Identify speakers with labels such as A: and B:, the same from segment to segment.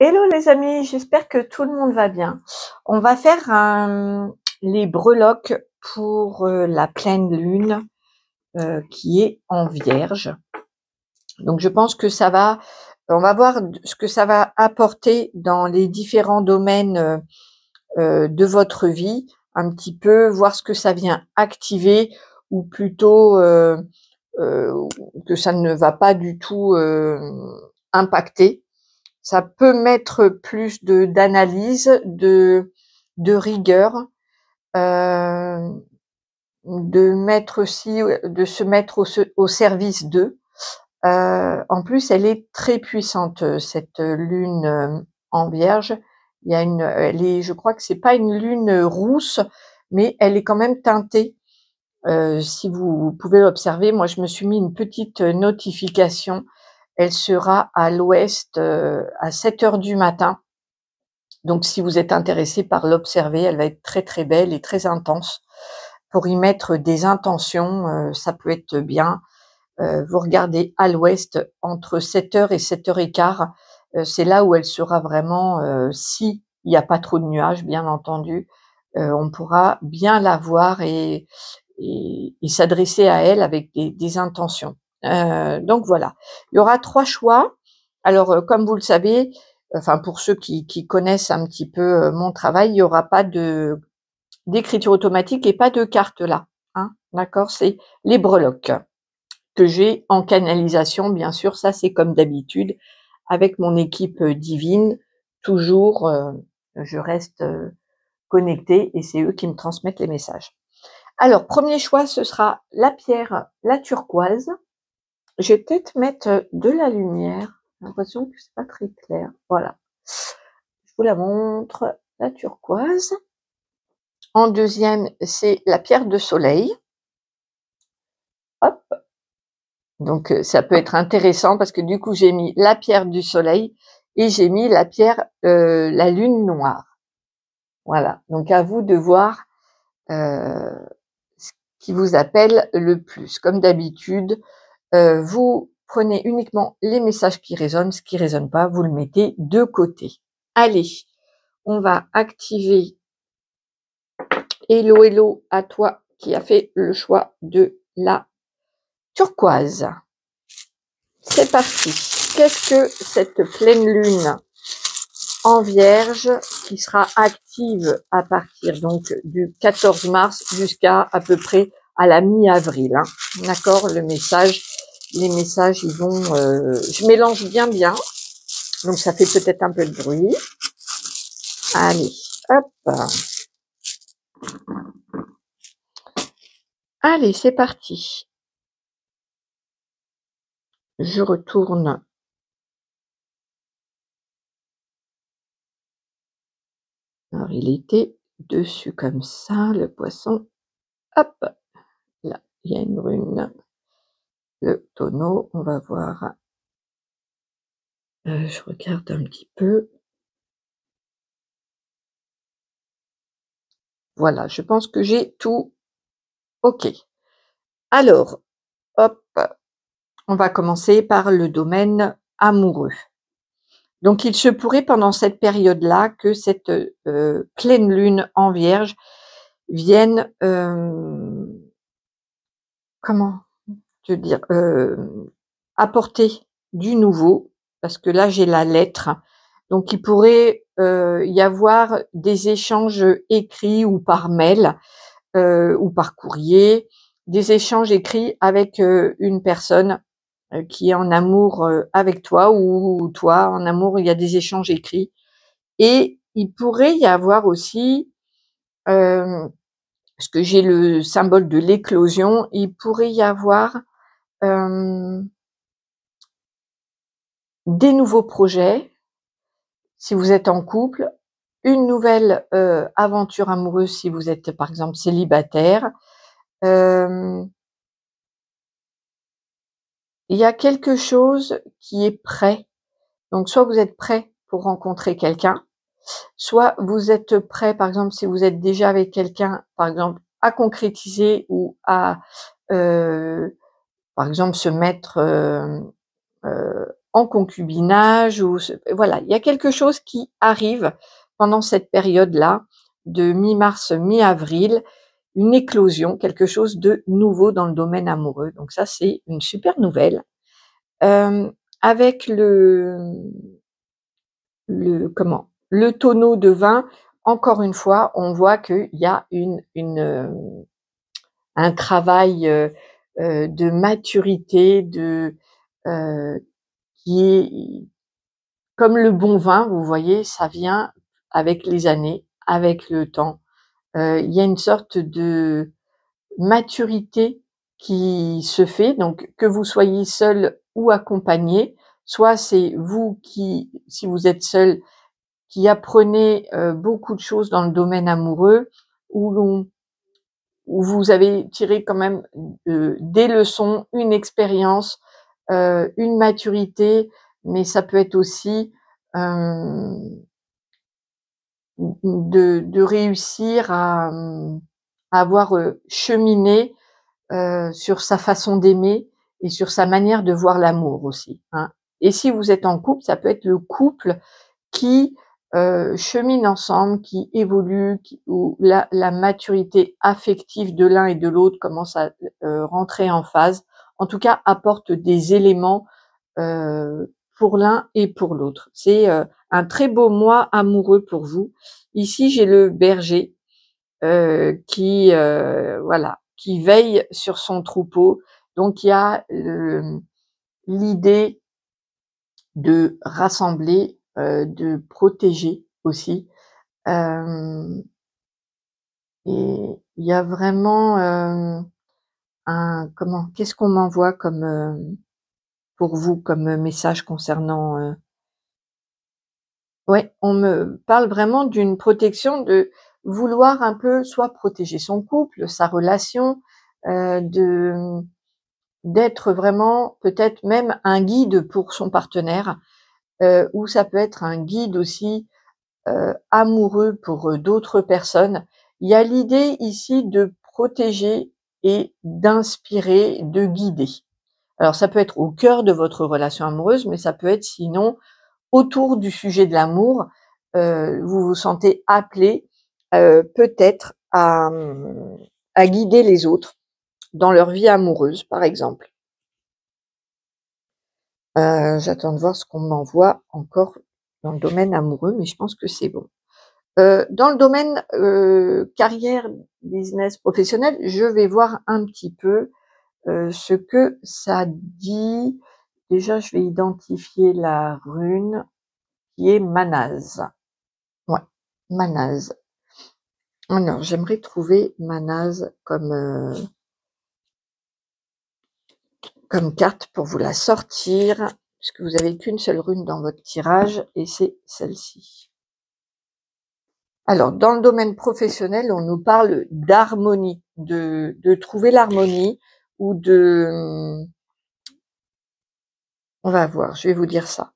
A: Hello les amis, j'espère que tout le monde va bien. On va faire les breloques pour la pleine lune qui est en Vierge. Donc je pense que on va voir ce que ça va apporter dans les différents domaines de votre vie, un petit peu voir ce que ça vient activer ou plutôt que ça ne va pas du tout impacter. Ça peut mettre plus d'analyse, de rigueur, euh, de se mettre au service d'eux. En plus, elle est très puissante, cette lune en Vierge. Je crois que c'est pas une lune rousse, mais elle est quand même teintée. Si vous pouvez l'observer, moi je me suis mis une petite notification. Elle sera à l'ouest à 7 heures du matin. Donc si vous êtes intéressé par l'observer, elle va être très très belle et très intense. Pour y mettre des intentions, ça peut être bien. Vous regardez à l'ouest entre 7 heures et 7 heures et quart. C'est là où elle sera vraiment, si il n'y a pas trop de nuages, bien entendu, on pourra bien la voir et s'adresser à elle avec des intentions. Donc voilà, il y aura 3 choix. Alors, comme vous le savez, enfin pour ceux qui connaissent un petit peu mon travail, il y aura pas d'écriture automatique et pas de carte là, hein, d'accord? C'est les breloques que j'ai en canalisation, bien sûr, ça c'est comme d'habitude, avec mon équipe divine, toujours, je reste connectée et c'est eux qui me transmettent les messages. Alors, premier choix, ce sera la pierre, la turquoise. Je vais peut-être mettre de la lumière. J'ai l'impression que c'est pas très clair. Voilà. Je vous la montre. La turquoise. En deuxième, c'est la pierre de soleil. Hop. Donc, ça peut être intéressant parce que du coup, j'ai mis la pierre du soleil et j'ai mis la pierre, la lune noire. Voilà. Donc, à vous de voir ce qui vous appelle le plus. Comme d'habitude, vous prenez uniquement les messages qui résonnent, ce qui résonne pas, vous le mettez de côté. Allez, on va activer. Hello, hello à toi qui a fait le choix de la turquoise. C'est parti. Qu'est-ce que cette pleine lune en Vierge qui sera active à partir donc du 14 mars jusqu'à à peu près à la mi-avril, hein. D'accord, les messages ils vont, je mélange bien, donc ça fait peut-être un peu de bruit. Allez, hop. Allez, c'est parti. Je retourne. Alors, il était dessus comme ça, le poisson. Hop, là, il y a une rune. Le tonneau, on va voir. Je regarde un petit peu. Voilà, je pense que j'ai tout. OK. Alors, hop, on va commencer par le domaine amoureux. Donc, il se pourrait pendant cette période-là que cette pleine lune en Vierge vienne, comment te dire, apporter du nouveau, parce que là j'ai la lettre. Donc il pourrait y avoir des échanges écrits ou par mail ou par courrier, des échanges écrits avec une personne qui est en amour avec toi ou toi en amour, il y a des échanges écrits. Et il pourrait y avoir aussi, parce que j'ai le symbole de l'éclosion, il pourrait y avoir des nouveaux projets, si vous êtes en couple, une nouvelle aventure amoureuse si vous êtes par exemple célibataire. Il y a quelque chose qui est prêt. Donc soit vous êtes prêt pour rencontrer quelqu'un, soit vous êtes prêt, par exemple, si vous êtes déjà avec quelqu'un, par exemple, à concrétiser ou à, par exemple, se mettre en concubinage ou voilà, il y a quelque chose qui arrive pendant cette période-là, de mi-mars, mi-avril, une éclosion, quelque chose de nouveau dans le domaine amoureux. Donc ça, c'est une super nouvelle. Avec le tonneau de vin, encore une fois, on voit qu'il y a un travail de maturité, qui est comme le bon vin, vous voyez, ça vient avec les années, avec le temps. Il y a une sorte de maturité qui se fait, donc que vous soyez seul ou accompagné, soit c'est vous qui, si vous êtes seul, qui apprenez beaucoup de choses dans le domaine amoureux, où vous avez tiré quand même des leçons, une expérience, une maturité, mais ça peut être aussi de réussir à avoir cheminé sur sa façon d'aimer et sur sa manière de voir l'amour aussi, hein. Et si vous êtes en couple, ça peut être le couple qui chemine ensemble, qui évolue, où la maturité affective de l'un et de l'autre commence à rentrer en phase. En tout cas, apporte des éléments pour l'un et pour l'autre. C'est un très beau mois amoureux pour vous. Ici, j'ai le berger qui voilà, qui veille sur son troupeau. Donc il y a l'idée de rassembler, de protéger aussi. Hem Et il y a vraiment qu'est-ce qu'on m'envoie comme pour vous comme message concernant ouais, on me parle vraiment d'une protection, de vouloir un peu soit protéger son couple, sa relation, de d'être vraiment peut-être même un guide pour son partenaire, ou ça peut être un guide aussi amoureux pour d'autres personnes. Il y a l'idée ici de protéger et d'inspirer, de guider. Alors ça peut être au cœur de votre relation amoureuse, mais ça peut être sinon autour du sujet de l'amour. Vous vous sentez appelé peut-être à guider les autres dans leur vie amoureuse, par exemple. J'attends de voir ce qu'on m'envoie encore dans le domaine amoureux, mais je pense que c'est bon. Dans le domaine carrière, business, professionnel, je vais voir un petit peu ce que ça dit. Déjà, je vais identifier la rune qui est Manaz. Ouais, Manaz. Alors, j'aimerais trouver Manaz comme carte pour vous la sortir, puisque vous avez qu'une seule rune dans votre tirage, et c'est celle-ci. Alors, dans le domaine professionnel, on nous parle d'harmonie, de trouver l'harmonie ou de... On va voir, je vais vous dire ça.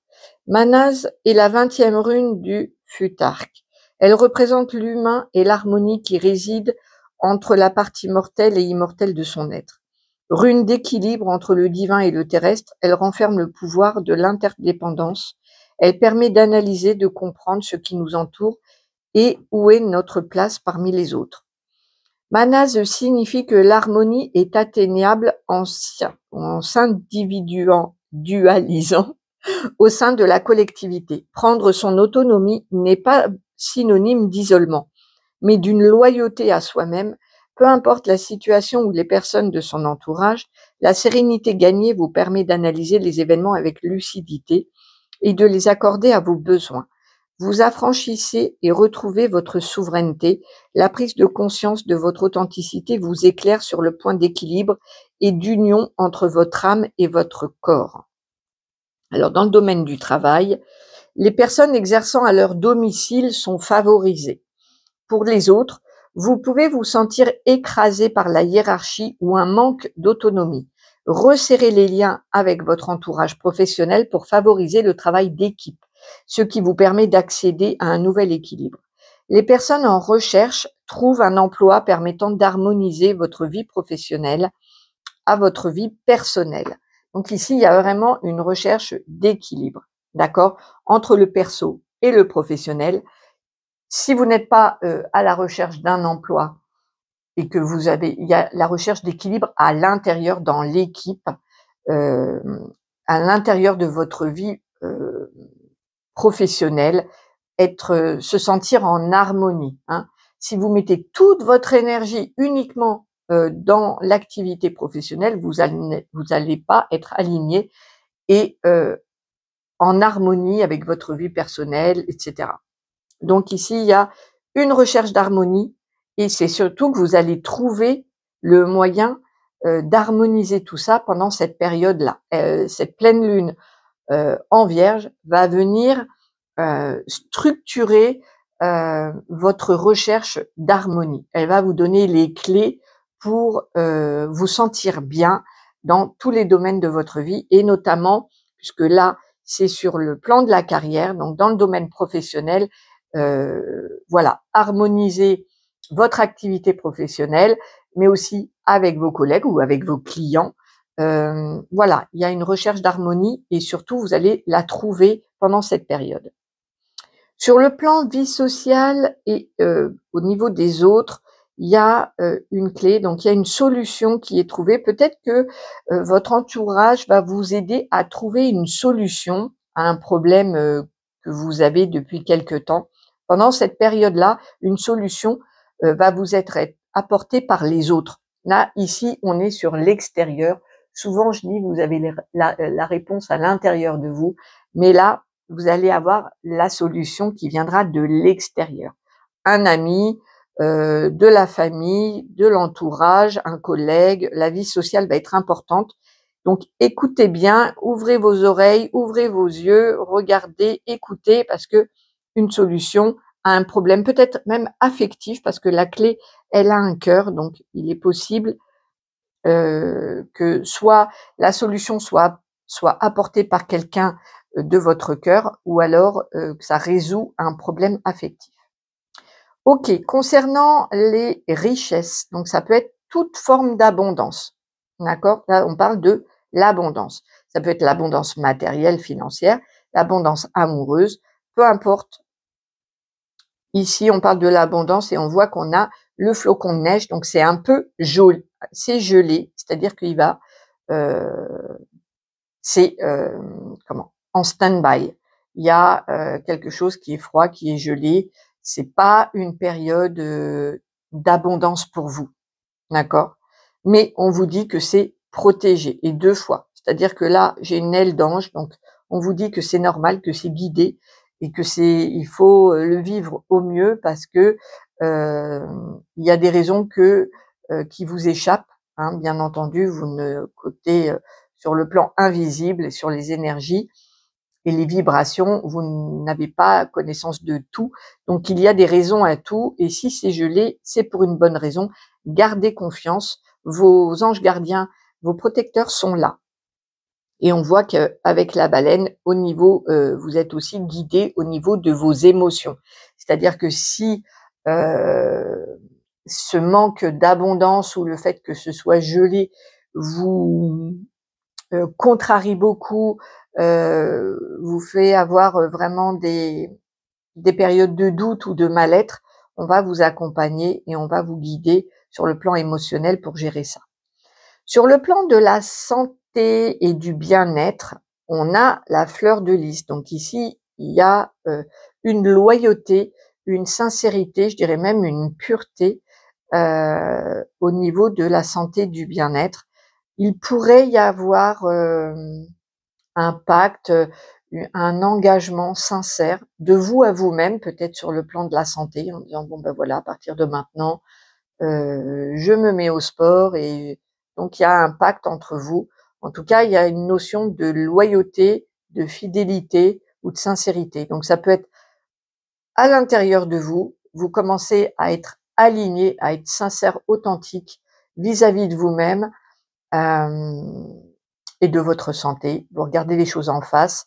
A: Manaz est la 20e rune du Futark. Elle représente l'humain et l'harmonie qui réside entre la partie mortelle et immortelle de son être. Rune d'équilibre entre le divin et le terrestre, elle renferme le pouvoir de l'interdépendance. Elle permet d'analyser, de comprendre ce qui nous entoure et où est notre place parmi les autres. Manaz signifie que l'harmonie est atteignable en s'individualisant au sein de la collectivité. Prendre son autonomie n'est pas synonyme d'isolement, mais d'une loyauté à soi-même. Peu importe la situation ou les personnes de son entourage, la sérénité gagnée vous permet d'analyser les événements avec lucidité et de les accorder à vos besoins. Vous affranchissez et retrouvez votre souveraineté. La prise de conscience de votre authenticité vous éclaire sur le point d'équilibre et d'union entre votre âme et votre corps. Alors, dans le domaine du travail, les personnes exerçant à leur domicile sont favorisées. Pour les autres, vous pouvez vous sentir écrasé par la hiérarchie ou un manque d'autonomie. Resserrez les liens avec votre entourage professionnel pour favoriser le travail d'équipe, ce qui vous permet d'accéder à un nouvel équilibre. Les personnes en recherche trouvent un emploi permettant d'harmoniser votre vie professionnelle à votre vie personnelle. Donc ici, il y a vraiment une recherche d'équilibre, d'accord, entre le perso et le professionnel. Si vous n'êtes pas à la recherche d'un emploi et que il y a la recherche d'équilibre à l'intérieur dans l'équipe, euh, à l'intérieur de votre vie professionnelle, se sentir en harmonie, hein. Si vous mettez toute votre énergie uniquement dans l'activité professionnelle, vous allez pas être aligné et en harmonie avec votre vie personnelle, etc. Donc ici, il y a une recherche d'harmonie et c'est surtout que vous allez trouver le moyen d'harmoniser tout ça pendant cette période-là. Cette pleine lune en Vierge va venir structurer votre recherche d'harmonie. Elle va vous donner les clés pour vous sentir bien dans tous les domaines de votre vie et notamment, puisque là, c'est sur le plan de la carrière, donc dans le domaine professionnel, voilà, harmoniser votre activité professionnelle, mais aussi avec vos collègues ou avec vos clients. Voilà, il y a une recherche d'harmonie et surtout, vous allez la trouver pendant cette période. Sur le plan vie sociale et au niveau des autres, il y a une clé, donc il y a une solution qui est trouvée. Peut-être que votre entourage va vous aider à trouver une solution à un problème que vous avez depuis quelque temps. Pendant cette période-là, une solution va vous être apportée par les autres. Là, ici, on est sur l'extérieur. Souvent, je dis, vous avez la réponse à l'intérieur de vous, mais là, vous allez avoir la solution qui viendra de l'extérieur. Un ami, de la famille, de l'entourage, un collègue, la vie sociale va être importante. Donc écoutez bien, ouvrez vos oreilles, ouvrez vos yeux, regardez, écoutez, parce que une solution à un problème, peut-être même affectif, parce que la clé, elle a un cœur, donc il est possible que soit la solution soit apportée par quelqu'un de votre cœur ou alors que ça résout un problème affectif. Ok, concernant les richesses, donc ça peut être toute forme d'abondance, d'accord? Là, on parle de l'abondance. Ça peut être l'abondance matérielle, financière, l'abondance amoureuse, peu importe. Ici, on parle de l'abondance et on voit qu'on a le flocon de neige, donc c'est un peu joli, c'est gelé, c'est-à-dire qu'il va, c'est comment? En stand-by. Il y a quelque chose qui est froid, qui est gelé. C'est pas une période d'abondance pour vous, d'accord? Mais on vous dit que c'est protégé et 2 fois. C'est-à-dire que là, j'ai une aile d'ange, donc on vous dit que c'est normal, que c'est guidé et que il faut le vivre au mieux parce que il y a des raisons qui vous échappent, hein, bien entendu, vous ne côté sur le plan invisible et sur les énergies et les vibrations, vous n'avez pas connaissance de tout. Donc il y a des raisons à tout et si c'est gelé, c'est pour une bonne raison. Gardez confiance, vos anges gardiens, vos protecteurs sont là. Et on voit qu'avec la baleine, au niveau, vous êtes aussi guidé au niveau de vos émotions. C'est-à-dire que si ce manque d'abondance ou le fait que ce soit gelé vous contrarie beaucoup, vous fait avoir vraiment des périodes de doute ou de mal-être, on va vous accompagner et on va vous guider sur le plan émotionnel pour gérer ça. Sur le plan de la santé et du bien-être, on a la fleur de lys. Donc ici, il y a une loyauté, une sincérité, je dirais même une pureté au niveau de la santé du bien-être. Il pourrait y avoir un pacte, un engagement sincère de vous à vous-même, peut-être sur le plan de la santé, en disant bon ben voilà, à partir de maintenant, je me mets au sport et donc il y a un pacte entre vous. En tout cas, il y a une notion de loyauté, de fidélité ou de sincérité. Donc ça peut être à l'intérieur de vous, vous commencez à être aligné, à être sincère, authentique vis-à-vis de vous-même et de votre santé. Vous regardez les choses en face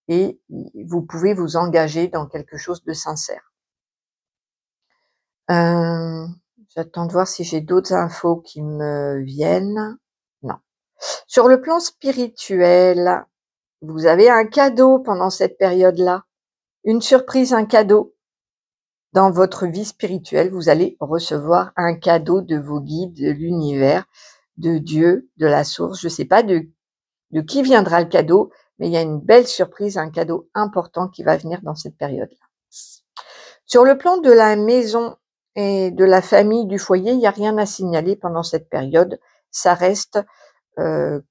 A: et vous pouvez vous engager dans quelque chose de sincère. J'attends de voir si j'ai d'autres infos qui me viennent. Non. Sur le plan spirituel, vous avez un cadeau pendant cette période-là, une surprise, un cadeau. Dans votre vie spirituelle, vous allez recevoir un cadeau de vos guides, de l'univers, de Dieu, de la source. Je ne sais pas de qui viendra le cadeau, mais il y a une belle surprise, un cadeau important qui va venir dans cette période-là. Sur le plan de la maison et de la famille, du foyer, il n'y a rien à signaler pendant cette période. Ça reste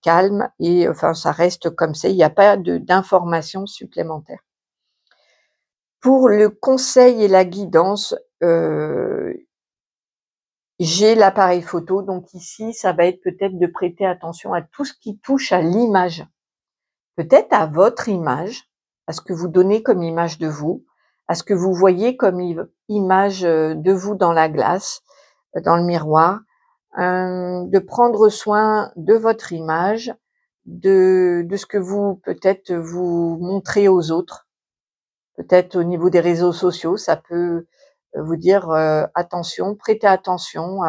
A: calme et enfin ça reste comme ça. Il n'y a pas d'informations supplémentaires. Pour le conseil et la guidance, j'ai l'appareil photo, donc ici, ça va être peut-être de prêter attention à tout ce qui touche à l'image. Peut-être à votre image, à ce que vous donnez comme image de vous, à ce que vous voyez comme image de vous dans la glace, dans le miroir, de prendre soin de votre image, de ce que vous peut-être vous montrez aux autres. Peut-être au niveau des réseaux sociaux, ça peut vous dire attention, prêtez attention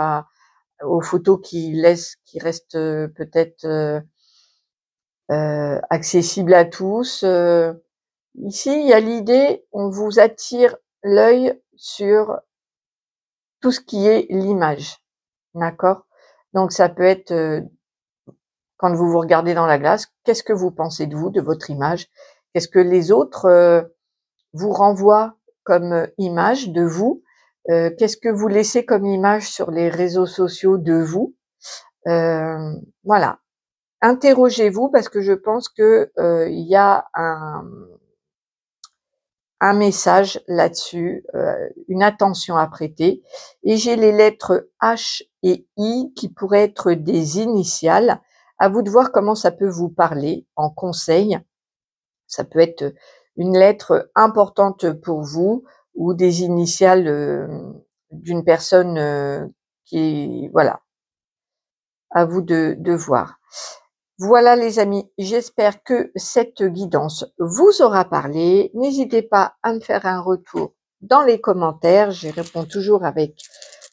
A: aux photos qui restent peut-être accessibles à tous. Ici, il y a l'idée, on vous attire l'œil sur tout ce qui est l'image, d'accord? Donc ça peut être quand vous vous regardez dans la glace, qu'est-ce que vous pensez de vous, de votre image? Qu'est-ce que les autres vous renvoient comme image de vous? Qu'est-ce que vous laissez comme image sur les réseaux sociaux de vous? Voilà. Interrogez-vous parce que je pense que il y a un message là-dessus, une attention à prêter. Et j'ai les lettres H et I qui pourraient être des initiales. À vous de voir comment ça peut vous parler en conseil. Ça peut être une lettre importante pour vous ou des initiales d'une personne qui est, voilà, à vous de voir. Voilà les amis, j'espère que cette guidance vous aura parlé. N'hésitez pas à me faire un retour dans les commentaires, j'y réponds toujours avec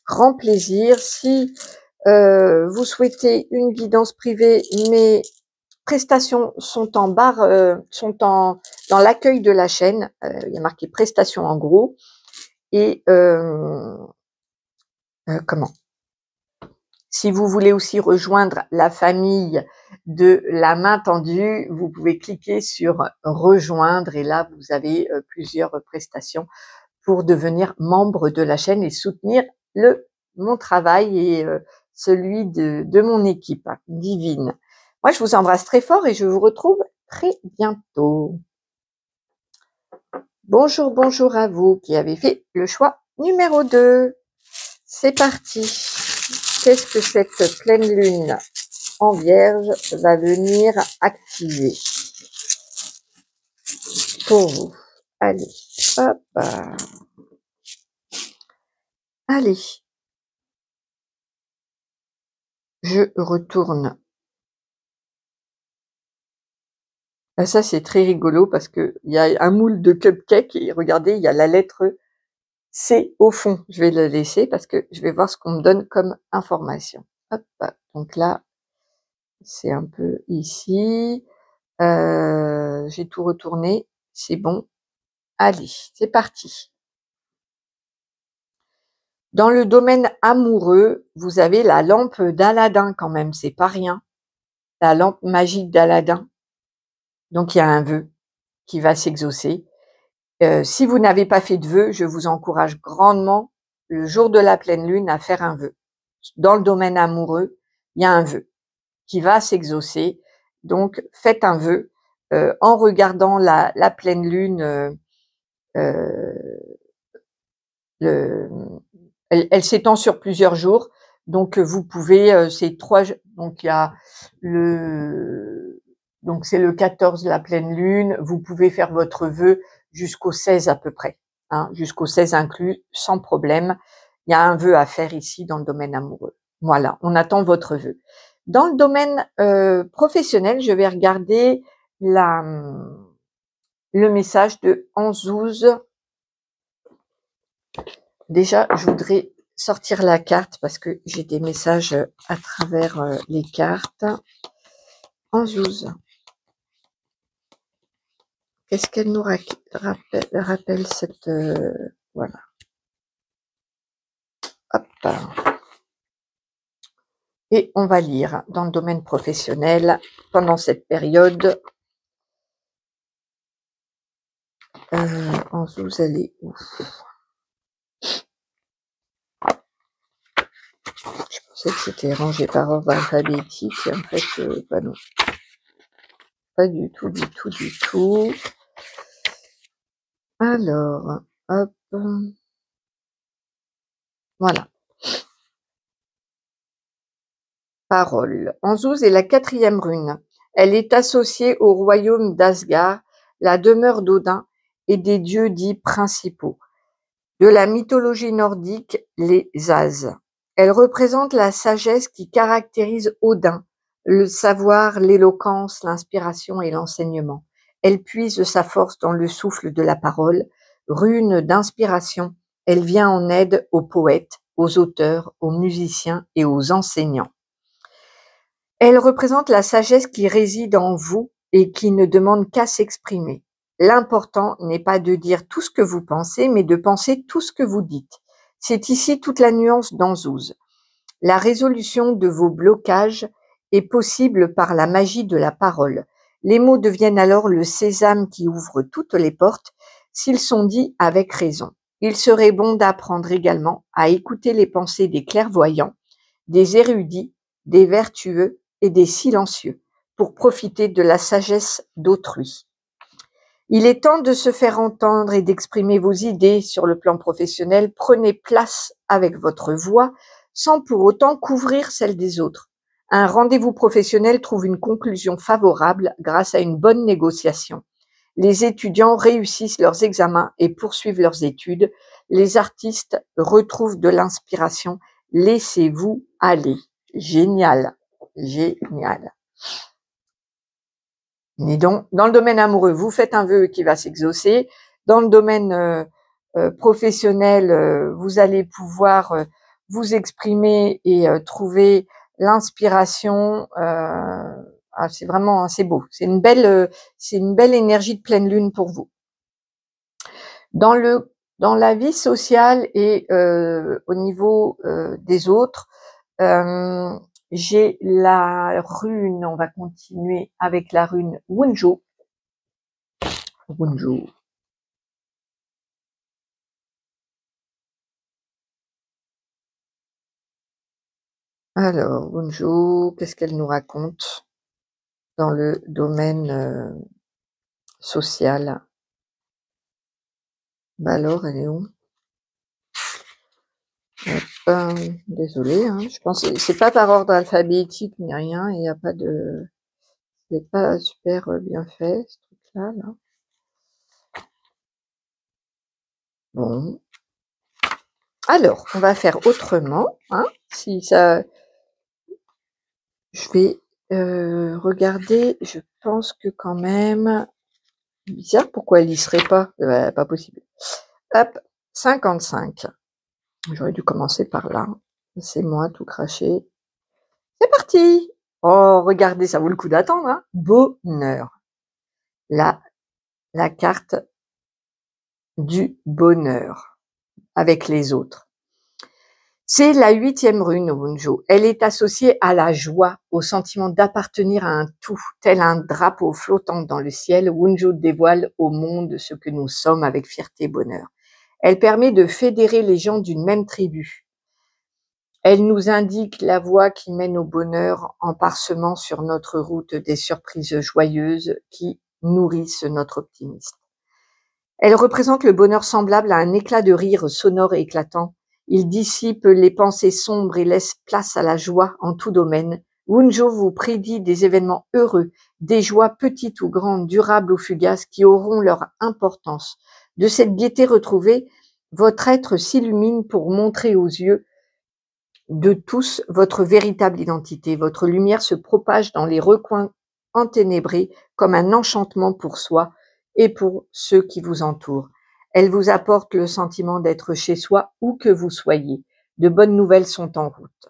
A: grand plaisir. Si vous souhaitez une guidance privée, mes prestations sont en barre, dans l'accueil de la chaîne. Il y a marqué prestations en gros. Et comment? Si vous voulez aussi rejoindre la famille de la main tendue, vous pouvez cliquer sur rejoindre et là vous avez plusieurs prestations pour devenir membre de la chaîne et soutenir mon travail et celui de mon équipe divine. Moi, je vous embrasse très fort et je vous retrouve très bientôt. Bonjour, bonjour à vous qui avez fait le choix numéro 2. C'est parti. Qu'est-ce que cette pleine lune en Vierge va venir activer pour vous? Allez, hop. Allez. Je retourne. Ah, ça, c'est très rigolo parce que il y a un moule de cupcake et regardez, il y a la lettre C au fond. Je vais le laisser parce que je vais voir ce qu'on me donne comme information. Hop. Donc là, c'est un peu ici. J'ai tout retourné. C'est bon. Allez, c'est parti. Dans le domaine amoureux, vous avez la lampe d'Aladin quand même, c'est pas rien. La lampe magique d'Aladin. Donc il y a un vœu qui va s'exaucer. Si vous n'avez pas fait de vœu, je vous encourage grandement le jour de la pleine lune à faire un vœu. Dans le domaine amoureux, il y a un vœu qui va s'exaucer. Donc faites un vœu en regardant la pleine lune. Elle s'étend sur plusieurs jours, donc vous pouvez, c'est 3, donc il y a donc c'est le 14 la pleine lune, vous pouvez faire votre vœu jusqu'au 16 à peu près, hein, jusqu'au 16 inclus, sans problème. Il y a un vœu à faire ici dans le domaine amoureux. Voilà, on attend votre vœu. Dans le domaine professionnel, je vais regarder le message de Anzouz. Déjà, je voudrais sortir la carte parce que j'ai des messages à travers les cartes. En Zouz. Qu'est-ce qu'elle nous rappelle cette... voilà. Hop. Et on va lire dans le domaine professionnel pendant cette période. En Zouz, elle est où? Je pensais que c'était rangé par ordre alphabétique. Et en fait, bah non. Pas du tout, du tout, du tout. Alors, hop. Voilà. Parole. Anzouz est la 4e rune. Elle est associée au royaume d'Asgard, la demeure d'Odin et des dieux dits principaux. De la mythologie nordique, les As. Elle représente la sagesse qui caractérise Odin, le savoir, l'éloquence, l'inspiration et l'enseignement. Elle puise sa force dans le souffle de la parole. Rune d'inspiration, elle vient en aide aux poètes, aux auteurs, aux musiciens et aux enseignants. Elle représente la sagesse qui réside en vous et qui ne demande qu'à s'exprimer. L'important n'est pas de dire tout ce que vous pensez, mais de penser tout ce que vous dites. C'est ici toute la nuance d'Anzouz. La résolution de vos blocages est possible par la magie de la parole. Les mots deviennent alors le sésame qui ouvre toutes les portes s'ils sont dits avec raison. Il serait bon d'apprendre également à écouter les pensées des clairvoyants, des érudits, des vertueux et des silencieux pour profiter de la sagesse d'autrui. Il est temps de se faire entendre et d'exprimer vos idées sur le plan professionnel. Prenez place avec votre voix sans pour autant couvrir celle des autres. Un rendez-vous professionnel trouve une conclusion favorable grâce à une bonne négociation. Les étudiants réussissent leurs examens et poursuivent leurs études. Les artistes retrouvent de l'inspiration. Laissez-vous aller. Génial, génial. Dis donc, dans le domaine amoureux, vous faites un vœu qui va s'exaucer. Dans le domaine professionnel, vous allez pouvoir vous exprimer et trouver l'inspiration. C'est vraiment, c'est beau. C'est une belle énergie de pleine lune pour vous. Dans la vie sociale et au niveau des autres, j'ai la rune, on va continuer avec la rune Wunjo. Wunjo. Alors, Wunjo, qu'est-ce qu'elle nous raconte dans le domaine social? Bah alors, elle est où? Désolée, hein, je pense que c'est pas par ordre alphabétique ni rien, il n'y a pas de... C'est pas super bien fait, ce truc-là, là. Bon. Alors, on va faire autrement, hein, si ça... Je vais regarder, je pense que quand même... Bizarre, pourquoi elle y serait pas? Pas possible. Hop, 55. J'aurais dû commencer par là. C'est moi, tout craché. C'est parti! Oh, regardez, ça vaut le coup d'attendre, hein. Bonheur. Là, la carte du bonheur avec les autres. C'est la 8e rune, Wunjo. Elle est associée à la joie, au sentiment d'appartenir à un tout, tel un drapeau flottant dans le ciel. Wunjo dévoile au monde ce que nous sommes avec fierté et bonheur. Elle permet de fédérer les gens d'une même tribu. Elle nous indique la voie qui mène au bonheur en parsemant sur notre route des surprises joyeuses qui nourrissent notre optimisme. Elle représente le bonheur semblable à un éclat de rire sonore et éclatant. Il dissipe les pensées sombres et laisse place à la joie en tout domaine. Wunjo vous prédit des événements heureux, des joies petites ou grandes, durables ou fugaces, qui auront leur importance. De cette gaieté retrouvée, votre être s'illumine pour montrer aux yeux de tous votre véritable identité. Votre lumière se propage dans les recoins enténébrés comme un enchantement pour soi et pour ceux qui vous entourent. Elle vous apporte le sentiment d'être chez soi où que vous soyez. De bonnes nouvelles sont en route.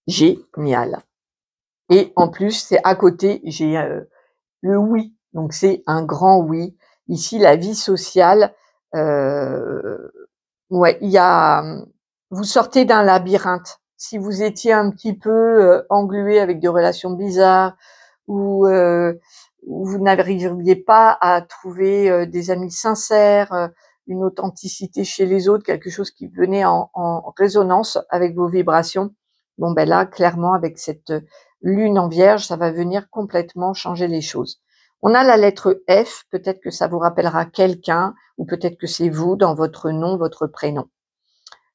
A: Génial. Et en plus, c'est à côté, j'ai, le oui, donc c'est un grand oui. Ici, la vie sociale, heu, ouais, il y a, vous sortez d'un labyrinthe. Si vous étiez un petit peu, englué avec des relations bizarres ou, où vous n'arriviez pas à trouver, des amis sincères, une authenticité chez les autres, quelque chose qui venait en résonance avec vos vibrations. Bon, ben là, clairement, avec cette lune en Vierge, ça va venir complètement changer les choses. On a la lettre F, peut-être que ça vous rappellera quelqu'un ou peut-être que c'est vous dans votre nom, votre prénom.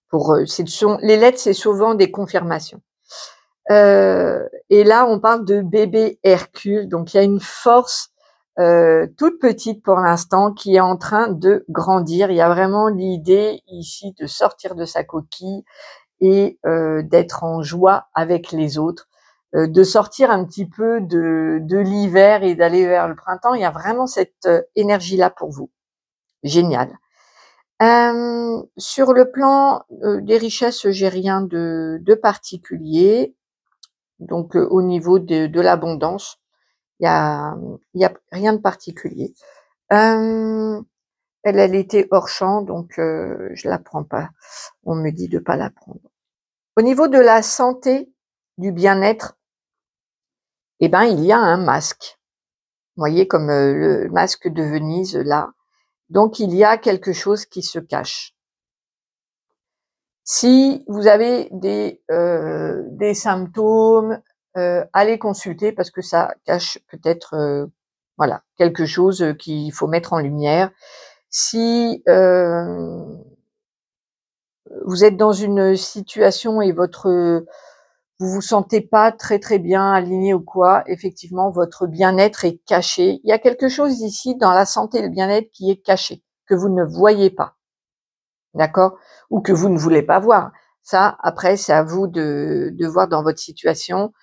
A: Pour, les lettres, c'est souvent des confirmations. Et là, on parle de bébé Hercule, donc il y a une force, toute petite pour l'instant qui est en train de grandir. Il y a vraiment l'idée ici de sortir de sa coquille et d'être en joie avec les autres, de sortir un petit peu de l'hiver et d'aller vers le printemps. Il y a vraiment cette, énergie-là pour vous. Génial. Sur le plan, des richesses, j'ai rien de particulier. Donc, au niveau de l'abondance, il y a rien de particulier. Hem, elle était hors champ, donc je la prends pas. On me dit de pas la prendre. Au niveau de la santé, du bien-être, eh ben, il y a un masque. Vous voyez comme, le masque de Venise là. Donc il y a quelque chose qui se cache. Si vous avez des symptômes, allez consulter parce que ça cache peut-être, voilà, quelque chose, qu'il faut mettre en lumière. Si, vous êtes dans une situation et vous vous sentez pas très, très bien aligné ou quoi, effectivement, votre bien-être est caché. Il y a quelque chose ici dans la santé et le bien-être qui est caché, que vous ne voyez pas. D'accord? Ou que vous ne voulez pas voir. Ça, après, c'est à vous de voir dans votre situation.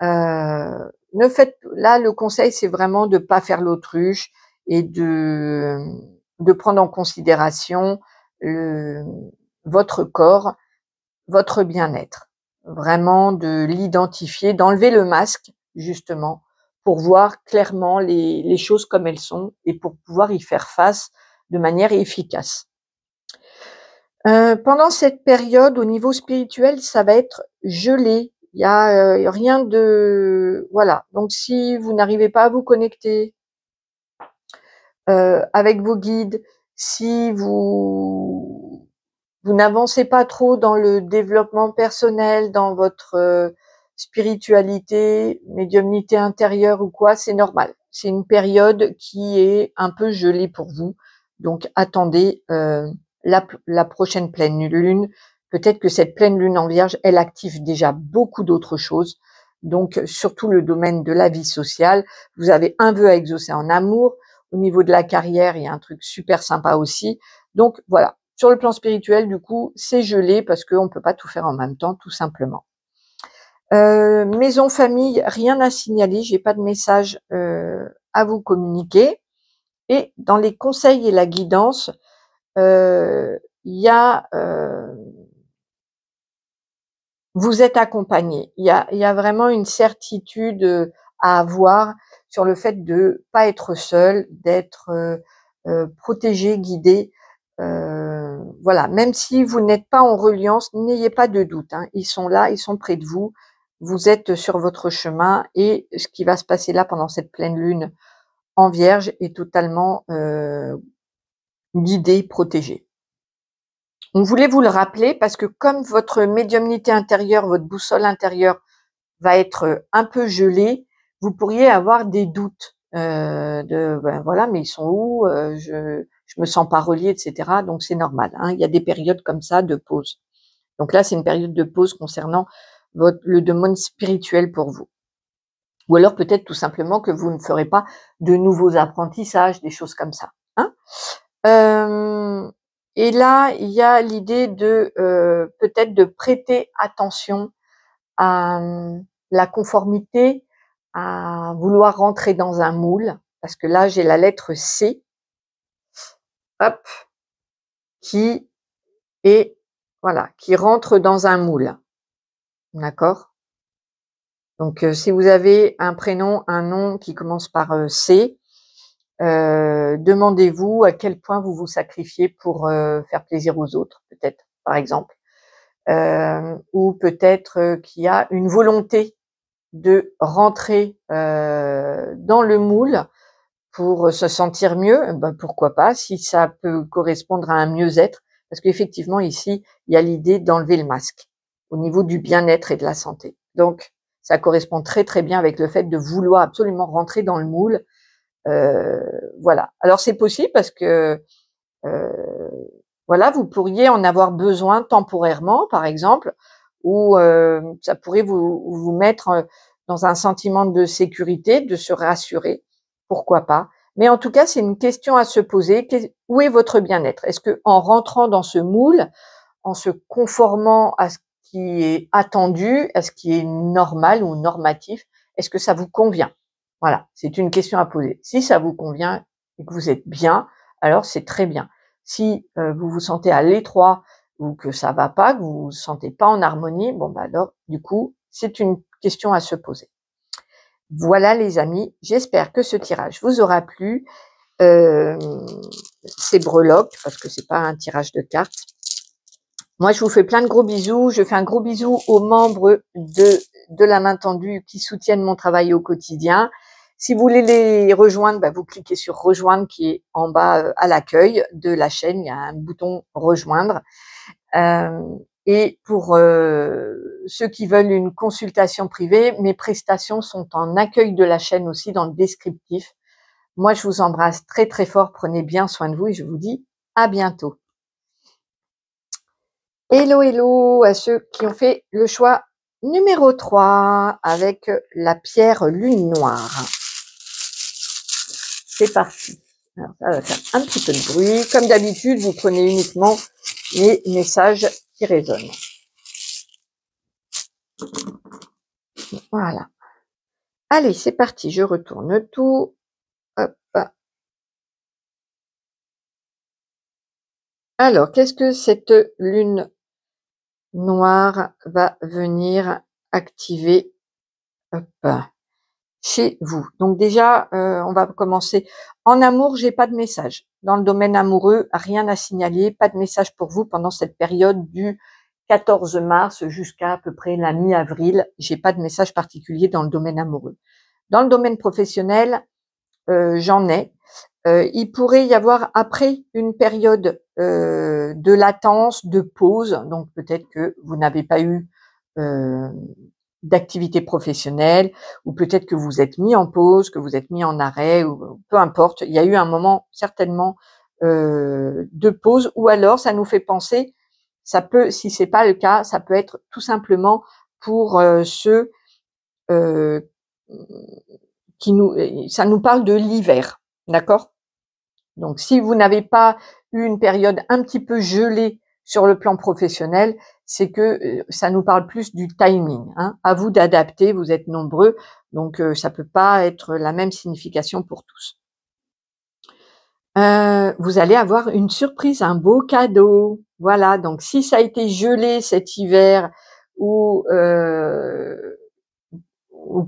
A: Ne faites là, le conseil, c'est vraiment de pas faire l'autruche et de prendre en considération le votre corps, votre bien-être. Vraiment de l'identifier, d'enlever le masque, justement, pour voir clairement les choses comme elles sont et pour pouvoir y faire face de manière efficace. Pendant cette période, au niveau spirituel, ça va être gelé. Il y a, rien de voilà, donc si vous n'arrivez pas à vous connecter, avec vos guides, si vous n'avancez pas trop dans le développement personnel, dans votre, spiritualité, médiumnité intérieure ou quoi, c'est normal. C'est une période qui est un peu gelée pour vous, donc attendez, la prochaine pleine lune. Peut-être que cette pleine lune en Vierge, elle active déjà beaucoup d'autres choses, donc surtout le domaine de la vie sociale. Vous avez un vœu à exaucer en amour. Au niveau de la carrière, il y a un truc super sympa aussi. Donc voilà, sur le plan spirituel, du coup, c'est gelé parce qu'on ne peut pas tout faire en même temps, tout simplement. Maison, famille, rien à signaler, j'ai pas de message, à vous communiquer. Et dans les conseils et la guidance, il y a, vous êtes accompagné. Il y a vraiment une certitude, à avoir sur le fait de pas être seul, d'être, protégé, guidé. Voilà, même si vous n'êtes pas en reliance, n'ayez pas de doute, hein. Ils sont là, ils sont près de vous. Vous êtes sur votre chemin et ce qui va se passer là pendant cette pleine lune en Vierge est totalement, guidé, protégé. On voulait vous le rappeler parce que comme votre médiumnité intérieure, votre boussole intérieure va être un peu gelée, vous pourriez avoir des doutes, ben voilà, mais ils sont où? Je me sens pas reliée et cetera, donc c'est normal, hein. Il y a des périodes comme ça de pause. Donc là, c'est une période de pause concernant le domaine spirituel pour vous. Ou alors peut-être tout simplement que vous ne ferez pas de nouveaux apprentissages, des choses comme ça, hein. Hem Et là, il y a l'idée de, peut-être de prêter attention à, la conformité, à vouloir rentrer dans un moule, parce que là, j'ai la lettre C, hop, qui est voilà, qui rentre dans un moule, d'accord? Donc, si vous avez un prénom, un nom qui commence par C, demandez-vous à quel point vous vous sacrifiez pour faire plaisir aux autres, peut-être, par exemple. Ou peut-être qu'il y a une volonté de rentrer dans le moule pour se sentir mieux, ben pourquoi pas, si ça peut correspondre à un mieux-être, parce qu'effectivement ici, il y a l'idée d'enlever le masque au niveau du bien-être et de la santé. Donc, ça correspond très très bien avec le fait de vouloir absolument rentrer dans le moule. Voilà. Alors c'est possible parce que voilà, vous pourriez en avoir besoin temporairement, par exemple, ou ça pourrait vous mettre dans un sentiment de sécurité, de se rassurer, pourquoi pas. Mais en tout cas, c'est une question à se poser. Où est votre bien-être? Est-ce que en rentrant dans ce moule, en se conformant à ce qui est attendu, à ce qui est normal ou normatif, est-ce que ça vous convient? Voilà, c'est une question à poser. Si ça vous convient et que vous êtes bien, alors c'est très bien. Si vous vous sentez à l'étroit ou que ça va pas, que vous vous sentez pas en harmonie, bon bah alors du coup, c'est une question à se poser. Voilà les amis, j'espère que ce tirage vous aura plu. C'est breloque parce que c'est pas un tirage de cartes. Moi, je vous fais plein de gros bisous. Je fais un gros bisou aux membres de la main tendue qui soutiennent mon travail au quotidien. Si vous voulez les rejoindre, bah, vous cliquez sur rejoindre qui est en bas à l'accueil de la chaîne. Il y a un bouton rejoindre. Et pour ceux qui veulent une consultation privée, mes prestations sont en accueil de la chaîne aussi dans le descriptif. Moi, je vous embrasse très très fort. Prenez bien soin de vous et je vous dis à bientôt. Hello, hello à ceux qui ont fait le choix numéro 3 avec la pierre lune noire. C'est parti. Alors, ça va faire un petit peu de bruit. Comme d'habitude, vous prenez uniquement les messages qui résonnent. Voilà. Allez, c'est parti. Je retourne tout. Hop. Alors, qu'est-ce que cette lune noire va venir activer chez vous? Donc déjà, on va commencer. En amour, j'ai pas de message. Dans le domaine amoureux, rien à signaler, pas de message pour vous pendant cette période du 14 mars jusqu'à à peu près la mi-avril. J'ai pas de message particulier dans le domaine amoureux. Dans le domaine professionnel, j'en ai. Il pourrait y avoir après une période de latence, de pause. Donc peut-être que vous n'avez pas eu d'activité professionnelle, ou peut-être que vous êtes mis en pause, que vous êtes mis en arrêt, ou peu importe. Il y a eu un moment certainement de pause, ou alors ça nous fait penser, ça peut, si c'est pas le cas, ça peut être tout simplement pour ceux euh, qui nous, ça nous parle de l'hiver, d'accord? Donc si vous n'avez pas eu une période un petit peu gelée sur le plan professionnel, c'est que ça nous parle plus du timing. Hein. À vous d'adapter, vous êtes nombreux, donc ça peut pas être la même signification pour tous. Vous allez avoir une surprise, un beau cadeau. Voilà, donc si ça a été gelé cet hiver ou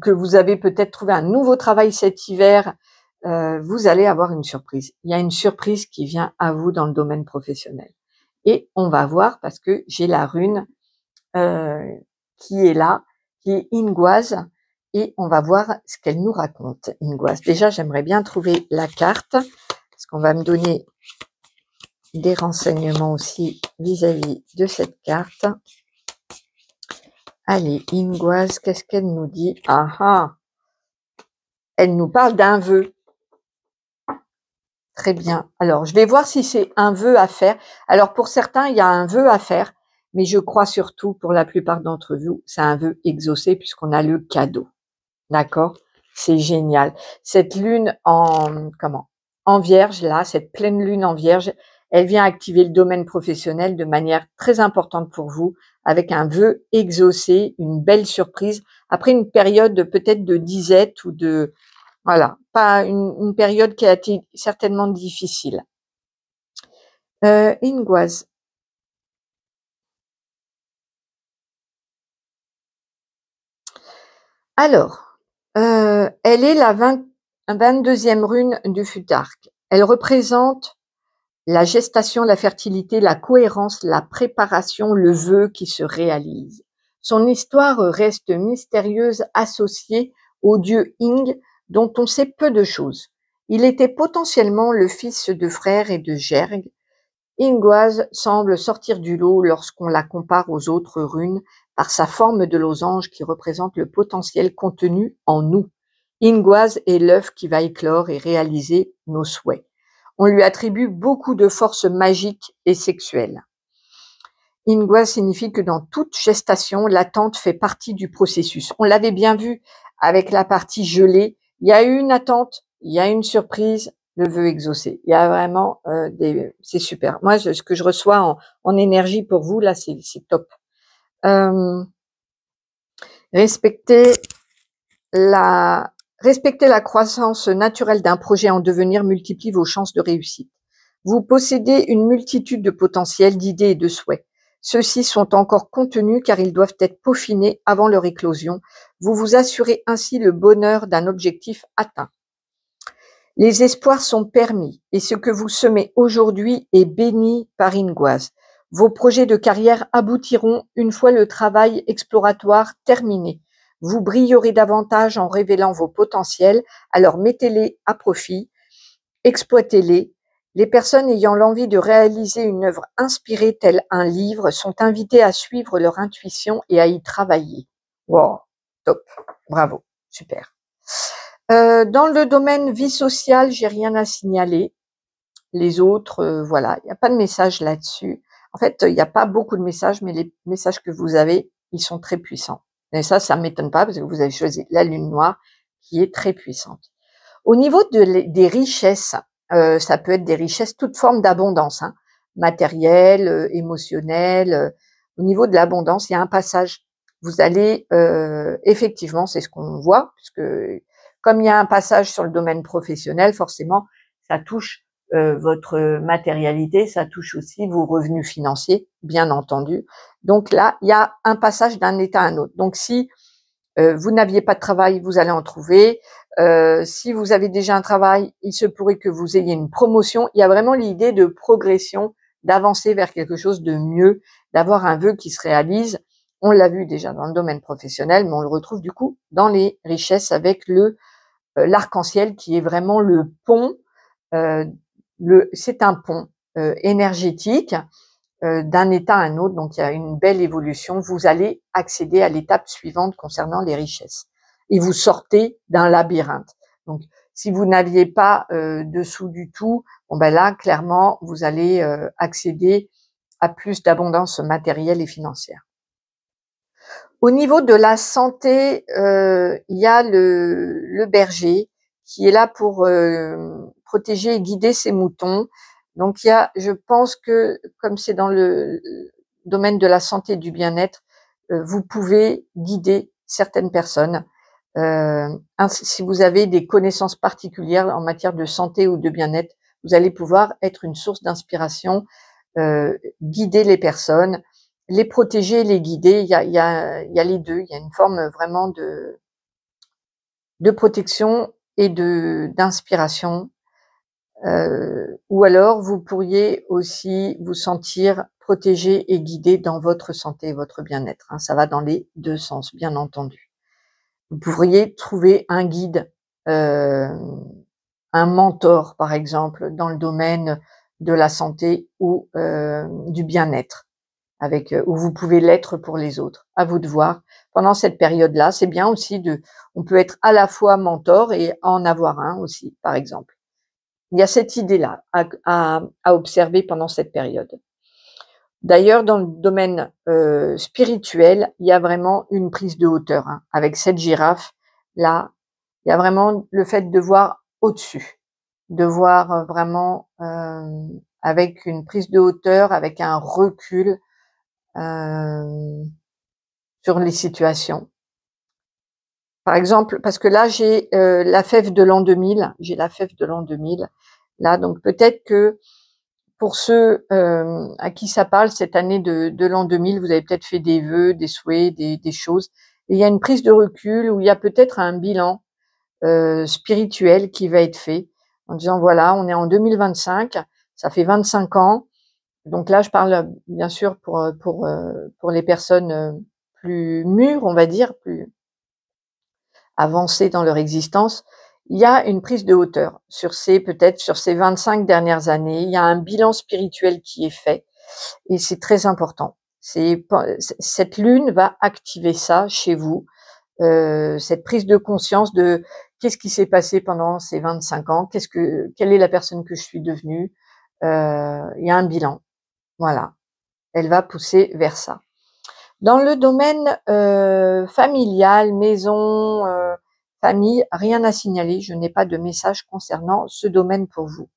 A: que vous avez peut-être trouvé un nouveau travail cet hiver, vous allez avoir une surprise. Il y a une surprise qui vient à vous dans le domaine professionnel. Et on va voir, parce que j'ai la rune qui est là, qui est Ingoise, et on va voir ce qu'elle nous raconte, Ingoise. Déjà, j'aimerais bien trouver la carte, parce qu'on va me donner des renseignements aussi vis-à-vis de cette carte. Allez, Ingoise, qu'est-ce qu'elle nous dit? Ah ah, elle nous parle d'un vœu. Très bien. Alors, je vais voir si c'est un vœu à faire. Alors, pour certains, il y a un vœu à faire, mais je crois surtout, pour la plupart d'entre vous, c'est un vœu exaucé puisqu'on a le cadeau. D'accord? C'est génial. Cette lune en vierge, là, cette pleine lune en vierge, elle vient activer le domaine professionnel de manière très importante pour vous, avec un vœu exaucé, une belle surprise, après une période peut-être de disette ou de, voilà, pas une période qui a été certainement difficile. Ingoise. Alors, elle est la 22e rune du Futhark. Elle représente la gestation, la fertilité, la cohérence, la préparation, le vœu qui se réalise. Son histoire reste mystérieuse, associée au dieu Ing, dont on sait peu de choses. Il était potentiellement le fils de frères et de Gerg. Ingwaz semble sortir du lot lorsqu'on la compare aux autres runes par sa forme de losange qui représente le potentiel contenu en nous. Ingwaz est l'œuf qui va éclore et réaliser nos souhaits. On lui attribue beaucoup de force magique et sexuelle. Ingwaz signifie que dans toute gestation, l'attente fait partie du processus. On l'avait bien vu avec la partie gelée. Il y a eu une attente, il y a une surprise, le vœu exaucé. Il y a vraiment c'est super. Moi, ce que je reçois en énergie pour vous, là, c'est top. Respecter la croissance naturelle d'un projet en devenir multiplie vos chances de réussite. Vous possédez une multitude de potentiels, d'idées et de souhaits. Ceux-ci sont encore contenus car ils doivent être peaufinés avant leur éclosion. Vous vous assurez ainsi le bonheur d'un objectif atteint. Les espoirs sont permis et ce que vous semez aujourd'hui est béni par Ingwaz. Vos projets de carrière aboutiront une fois le travail exploratoire terminé. Vous brillerez davantage en révélant vos potentiels, alors mettez-les à profit, exploitez-les. Les personnes ayant l'envie de réaliser une œuvre inspirée telle un livre sont invitées à suivre leur intuition et à y travailler. Wow, top, bravo, super. Dans le domaine vie sociale, j'ai rien à signaler. Les autres, voilà, il n'y a pas de message là-dessus. En fait, il n'y a pas beaucoup de messages, mais les messages que vous avez, ils sont très puissants. Et ça m'étonne pas parce que vous avez choisi la lune noire qui est très puissante. Au niveau des richesses, ça peut être des richesses, toute forme d'abondance, hein, matérielle, émotionnelle. Au niveau de l'abondance, il y a un passage. Vous allez, effectivement, c'est ce qu'on voit, puisque comme il y a un passage sur le domaine professionnel, forcément, ça touche votre matérialité, ça touche aussi vos revenus financiers, bien entendu. Donc là, il y a un passage d'un état à un autre. Donc si vous n'aviez pas de travail, vous allez en trouver. Si vous avez déjà un travail, il se pourrait que vous ayez une promotion. Il y a vraiment l'idée de progression, d'avancer vers quelque chose de mieux, d'avoir un vœu qui se réalise. On l'a vu déjà dans le domaine professionnel, mais on le retrouve du coup dans les richesses avec l'arc-en-ciel qui est vraiment le pont. C'est un pont énergétique d'un état à un autre, donc il y a une belle évolution. Vous allez accéder à l'étape suivante concernant les richesses. Et vous sortez d'un labyrinthe. Donc, si vous n'aviez pas de sous du tout, bon ben là, clairement, vous allez accéder à plus d'abondance matérielle et financière. Au niveau de la santé, il y a le berger qui est là pour protéger et guider ses moutons. Donc je pense que comme c'est dans le domaine de la santé et du bien-être, vous pouvez guider certaines personnes. Si vous avez des connaissances particulières en matière de santé ou de bien-être, vous allez pouvoir être une source d'inspiration, guider les personnes, les protéger, les guider. Il y a les deux. Il y a une forme vraiment de protection et d'inspiration. Ou alors, vous pourriez aussi vous sentir protégé et guidé dans votre santé et votre bien-être. Hein. Ça va dans les deux sens, bien entendu. Vous pourriez trouver un guide, un mentor, par exemple, dans le domaine de la santé ou du bien-être, où vous pouvez l'être pour les autres. À vous de voir. Pendant cette période-là, c'est bien aussi on peut être à la fois mentor et en avoir un aussi, par exemple. Il y a cette idée-là à observer pendant cette période. D'ailleurs, dans le domaine spirituel, il y a vraiment une prise de hauteur. Hein. Avec cette girafe, là, il y a vraiment le fait de voir au-dessus, de voir vraiment avec une prise de hauteur, avec un recul sur les situations. Par exemple, parce que là, j'ai la fève de l'an 2000, j'ai la fève de l'an 2000. Là, donc peut-être que pour ceux à qui ça parle, cette année de l'an 2000, vous avez peut-être fait des vœux, des souhaits, des choses. et il y a une prise de recul où il y a peut-être un bilan spirituel qui va être fait en disant: «Voilà, on est en 2025, ça fait 25 ans». Donc là, je parle, bien sûr pour les personnes, plus mûres, on va dire, plus avancées dans leur existence. Il y a une prise de hauteur sur peut-être sur ces 25 dernières années. Il y a un bilan spirituel qui est fait et c'est très important. Cette lune va activer ça chez vous, cette prise de conscience de: «Qu'est-ce qui s'est passé pendant ces 25 ans? Quelle est la personne que je suis devenue?» Il y a un bilan, voilà. Elle va pousser vers ça. Dans le domaine, familial, maison, famille, rien à signaler. Je n'ai pas de message concernant ce domaine pour vous.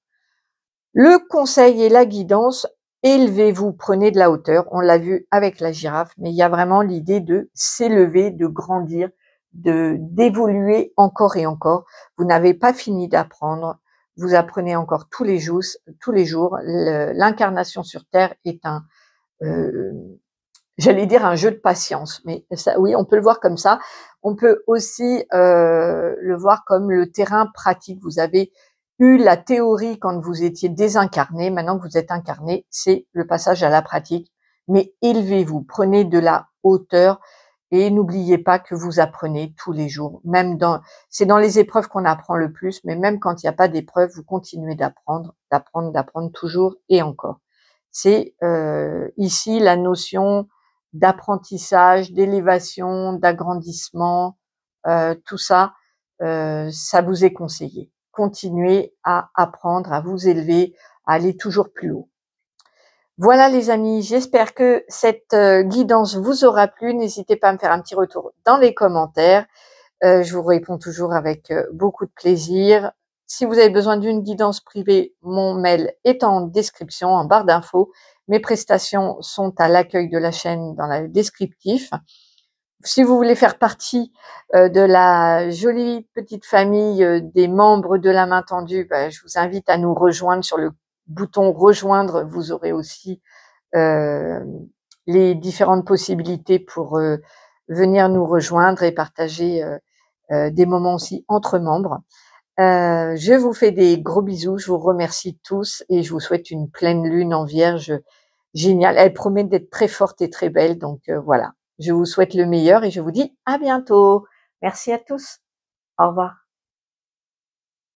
A: Le conseil et la guidance: élevez-vous, prenez de la hauteur. On l'a vu avec la girafe, mais il y a vraiment l'idée de s'élever, de grandir, d'évoluer encore et encore. Vous n'avez pas fini d'apprendre. Vous apprenez encore tous les jours. Tous les jours. L'incarnation sur Terre est euh, j'allais dire un jeu de patience, mais ça, oui, on peut le voir comme ça. On peut aussi le voir comme le terrain pratique. Vous avez eu la théorie quand vous étiez désincarné. Maintenant que vous êtes incarné, c'est le passage à la pratique. Mais élevez-vous, prenez de la hauteur et n'oubliez pas que vous apprenez tous les jours. C'est dans les épreuves qu'on apprend le plus, mais même quand il n'y a pas d'épreuves, vous continuez d'apprendre, d'apprendre toujours et encore. C'est ici la notion d'apprentissage, d'élévation, d'agrandissement, tout ça, ça vous est conseillé. Continuez à apprendre, à vous élever, à aller toujours plus haut. Voilà les amis, j'espère que cette guidance vous aura plu. N'hésitez pas à me faire un petit retour dans les commentaires. Je vous réponds toujours avec beaucoup de plaisir. Si vous avez besoin d'une guidance privée, mon mail est en description, en barre d'infos. Mes prestations sont à l'accueil de la chaîne dans le descriptif. Si vous voulez faire partie de la jolie petite famille des membres de la main tendue, je vous invite à nous rejoindre sur le bouton rejoindre. Vous aurez aussi les différentes possibilités pour venir nous rejoindre et partager des moments aussi entre membres. Je vous fais des gros bisous, je vous remercie tous et je vous souhaite une pleine lune en Vierge géniale. Elle promet d'être très forte et très belle, donc voilà. Je vous souhaite le meilleur et je vous dis à bientôt. Merci à tous. Au revoir.